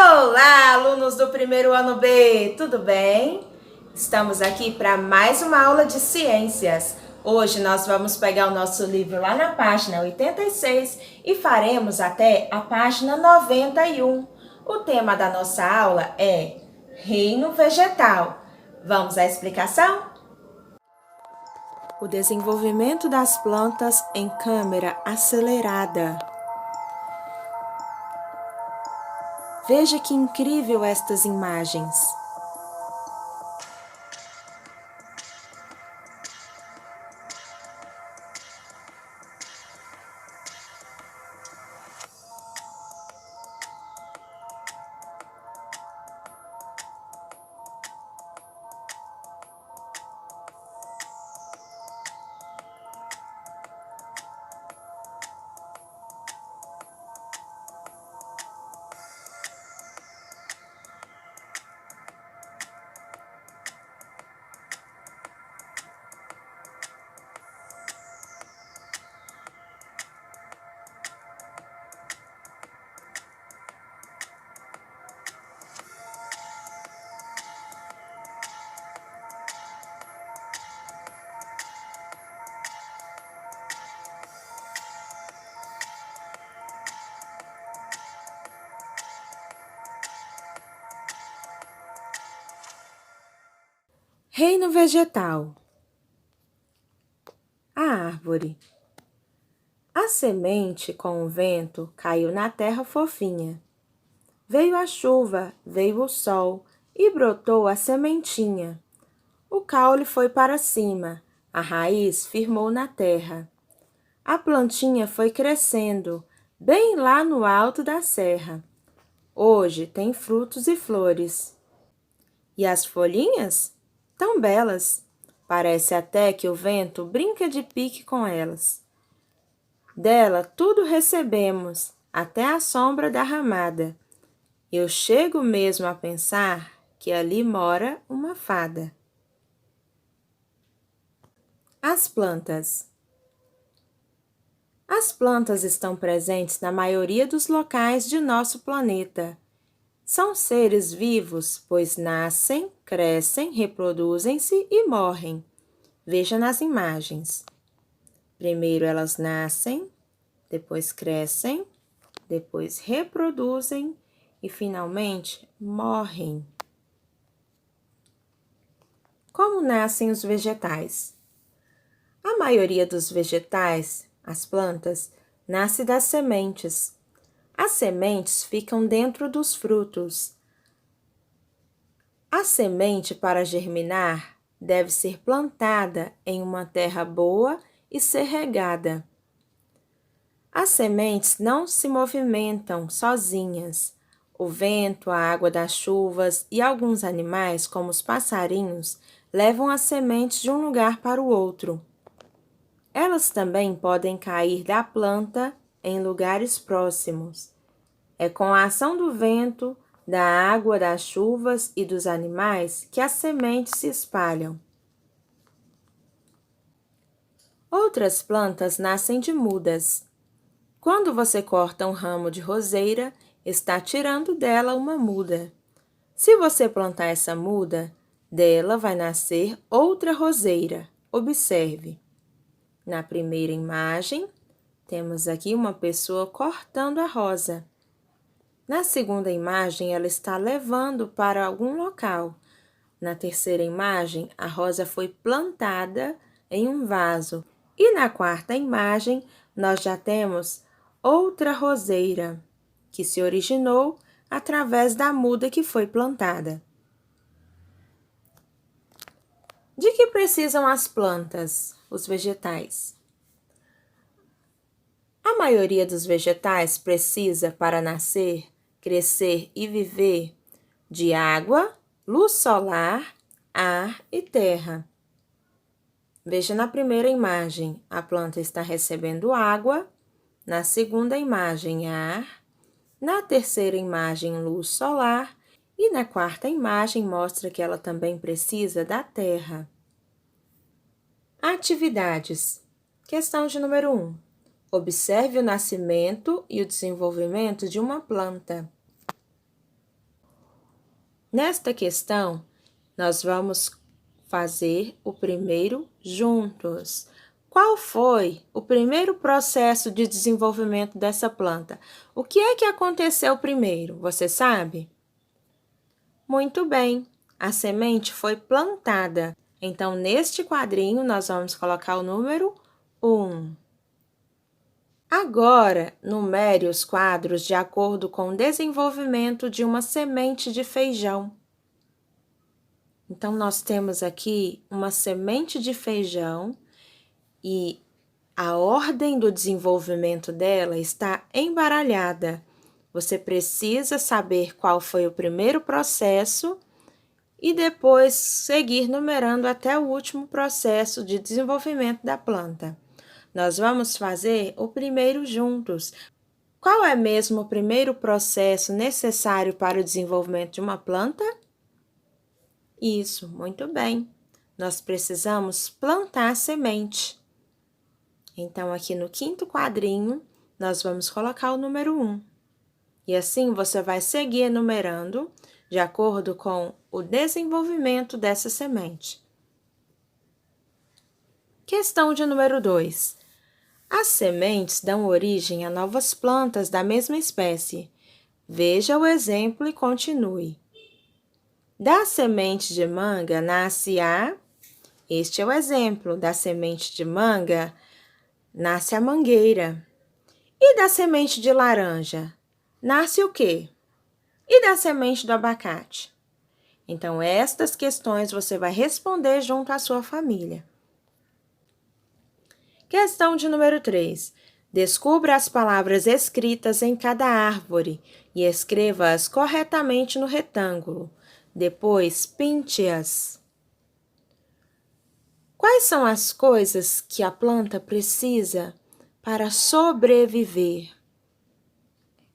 Olá, alunos do primeiro ano B, tudo bem? Estamos aqui para mais uma aula de ciências. Hoje nós vamos pegar o nosso livro lá na página 86 e faremos até a página 91. O tema da nossa aula é Reino Vegetal. Vamos à explicação? O desenvolvimento das plantas em câmera acelerada. Veja que incrível estas imagens. Reino vegetal. A árvore. A semente, com o vento, caiu na terra fofinha. Veio a chuva, veio o sol e brotou a sementinha. O caule foi para cima, a raiz firmou na terra. A plantinha foi crescendo, bem lá no alto da serra. Hoje tem frutos e flores. E as folhinhas? Tão belas! Parece até que o vento brinca de pique com elas. Dela tudo recebemos, até a sombra da ramada. Eu chego mesmo a pensar que ali mora uma fada. As plantas. As plantas estão presentes na maioria dos locais de nosso planeta. São seres vivos, pois nascem, crescem, reproduzem-se e morrem. Veja nas imagens. Primeiro elas nascem, depois crescem, depois reproduzem e, finalmente, morrem. Como nascem os vegetais? A maioria dos vegetais, as plantas, nasce das sementes. As sementes ficam dentro dos frutos. A semente, para germinar, deve ser plantada em uma terra boa e ser regada. As sementes não se movimentam sozinhas. O vento, a água das chuvas e alguns animais, como os passarinhos, levam as sementes de um lugar para o outro. Elas também podem cair da planta em lugares próximos. É com a ação do vento, da água, das chuvas e dos animais que as sementes se espalham. Outras plantas nascem de mudas. Quando você corta um ramo de roseira, está tirando dela uma muda. Se você plantar essa muda, dela vai nascer outra roseira. Observe. Na primeira imagem, temos aqui uma pessoa cortando a rosa. Na segunda imagem, ela está levando para algum local. Na terceira imagem, a rosa foi plantada em um vaso. E na quarta imagem, nós já temos outra roseira, que se originou através da muda que foi plantada. De que precisam as plantas, os vegetais? A maioria dos vegetais precisa, para nascer, crescer e viver, de água, luz solar, ar e terra. Veja na primeira imagem, a planta está recebendo água, na segunda imagem, ar, na terceira imagem, luz solar e na quarta imagem mostra que ela também precisa da terra. Atividades. Questão de número 1. Observe o nascimento e o desenvolvimento de uma planta. Nesta questão, nós vamos fazer o primeiro juntos. Qual foi o primeiro processo de desenvolvimento dessa planta? O que é que aconteceu primeiro? Você sabe? Muito bem, a semente foi plantada. Então, neste quadrinho, nós vamos colocar o número 1. Agora, numere os quadros de acordo com o desenvolvimento de uma semente de feijão. Então, nós temos aqui uma semente de feijão e a ordem do desenvolvimento dela está embaralhada. Você precisa saber qual foi o primeiro processo e depois seguir numerando até o último processo de desenvolvimento da planta. Nós vamos fazer o primeiro juntos. Qual é mesmo o primeiro processo necessário para o desenvolvimento de uma planta? Isso, muito bem. Nós precisamos plantar a semente. Então, aqui no quinto quadrinho, nós vamos colocar o número 1. E assim você vai seguir enumerando de acordo com o desenvolvimento dessa semente. Questão de número 2. As sementes dão origem a novas plantas da mesma espécie. Veja o exemplo e continue. Da semente de manga nasce a... Este é o exemplo. Da semente de manga nasce a mangueira. E da semente de laranja? Nasce o quê? E da semente do abacate? Então, estas questões você vai responder junto à sua família. Questão de número 3. Descubra as palavras escritas em cada árvore e escreva-as corretamente no retângulo. Depois, pinte-as. Quais são as coisas que a planta precisa para sobreviver?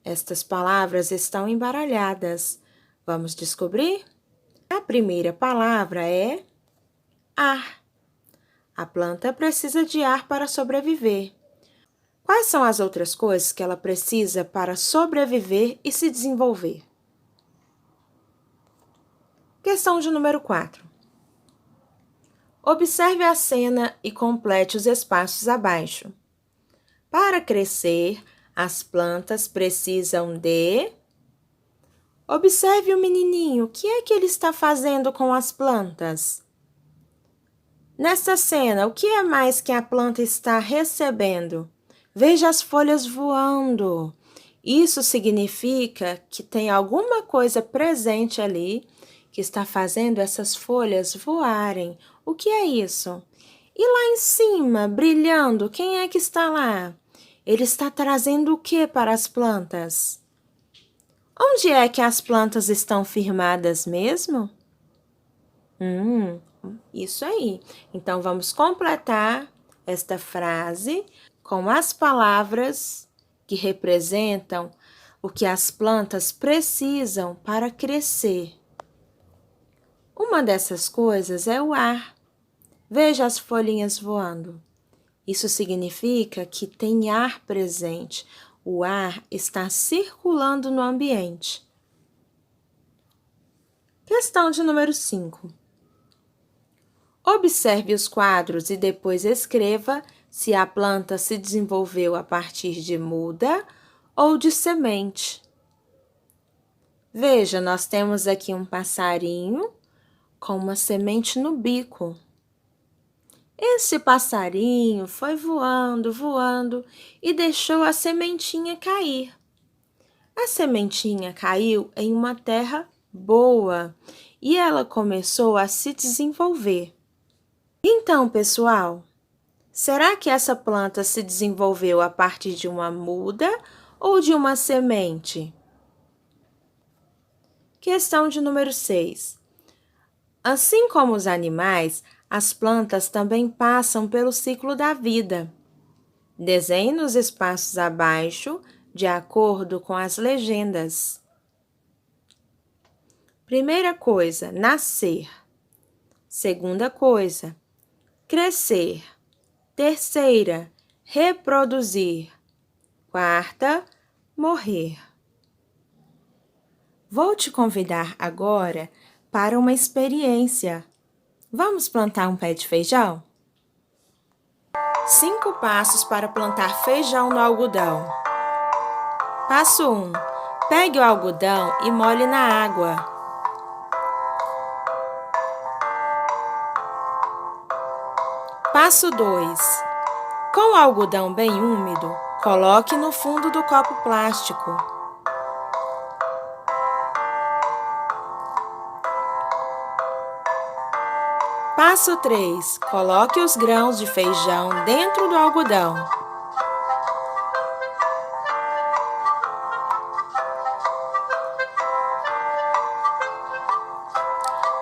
Estas palavras estão embaralhadas. Vamos descobrir? A primeira palavra é ar. A planta precisa de ar para sobreviver. Quais são as outras coisas que ela precisa para sobreviver e se desenvolver? Questão de número 4. Observe a cena e complete os espaços abaixo. Para crescer, as plantas precisam de... Observe o menininho, o que é que ele está fazendo com as plantas? Nesta cena, o que é mais que a planta está recebendo? Veja as folhas voando. Isso significa que tem alguma coisa presente ali que está fazendo essas folhas voarem. O que é isso? E lá em cima, brilhando, quem é que está lá? Ele está trazendo o que para as plantas? Onde é que as plantas estão firmadas mesmo? Isso aí. Então, vamos completar esta frase com as palavras que representam o que as plantas precisam para crescer. Uma dessas coisas é o ar. Veja as folhinhas voando. Isso significa que tem ar presente. O ar está circulando no ambiente. Questão de número 5. Observe os quadros e depois escreva se a planta se desenvolveu a partir de muda ou de semente. Veja, nós temos aqui um passarinho com uma semente no bico. Esse passarinho foi voando, voando e deixou a sementinha cair. A sementinha caiu em uma terra boa e ela começou a se desenvolver. Então, pessoal, será que essa planta se desenvolveu a partir de uma muda ou de uma semente? Questão de número 6. Assim como os animais, as plantas também passam pelo ciclo da vida. Desenhe nos espaços abaixo, de acordo com as legendas. Primeira coisa, nascer. Segunda coisa, crescer. Terceira, reproduzir. Quarta, morrer. Vou te convidar agora para uma experiência. Vamos plantar um pé de feijão? 5 passos para plantar feijão no algodão. Passo 1. Pegue o algodão e molhe na água. Passo 2. Com o algodão bem úmido, coloque no fundo do copo plástico. Passo 3. Coloque os grãos de feijão dentro do algodão.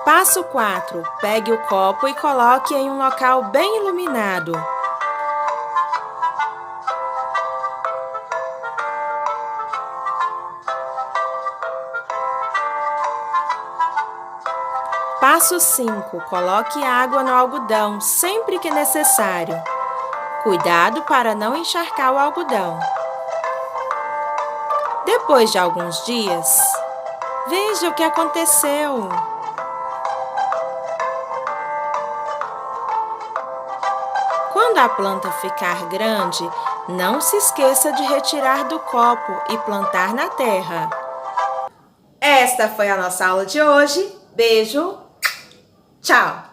Passo 4. Pegue o copo e coloque em um local bem iluminado. Passo 5. Coloque água no algodão sempre que necessário. Cuidado para não encharcar o algodão. Depois de alguns dias, veja o que aconteceu. Quando a planta ficar grande, não se esqueça de retirar do copo e plantar na terra. Esta foi a nossa aula de hoje. Beijo! Tchau!